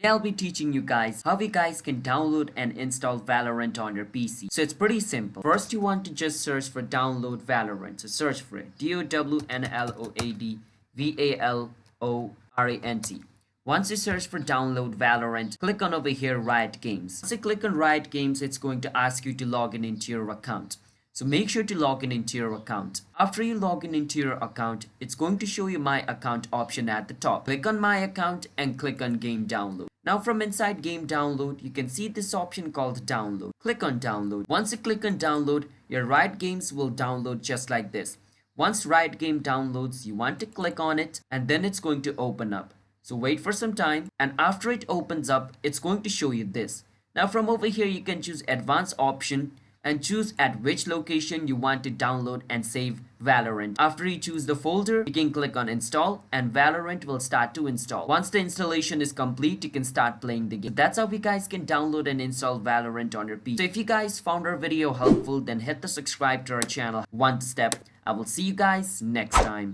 I'll be teaching you guys how you guys can download and install Valorant on your PC. So it's pretty simple. First you want to just search for download Valorant. So search for it. DOWNLOAD VALORANT. Once you search for download Valorant, click on over here Riot Games. Once you click on Riot Games, it's going to ask you to log in into your account. So make sure to log in into your account. After you log in into your account, it's going to show you my account option at the top. Click on my account and click on game download. Now from inside game download, you can see this option called download. Click on download. Once you click on download, your Riot Games will download just like this. Once Riot Game downloads, you want to click on it and then it's going to open up. So wait for some time, and after it opens up, it's going to show you this. Now from over here, you can choose advanced option and choose at which location you want to download and save Valorant. After you choose the folder, you can click on install and Valorant will start to install. Once the installation is complete, you can start playing the game. That's how you guys can download and install Valorant on your PC. So if you guys found our video helpful, then hit the subscribe to our channel one step. I will see you guys next time.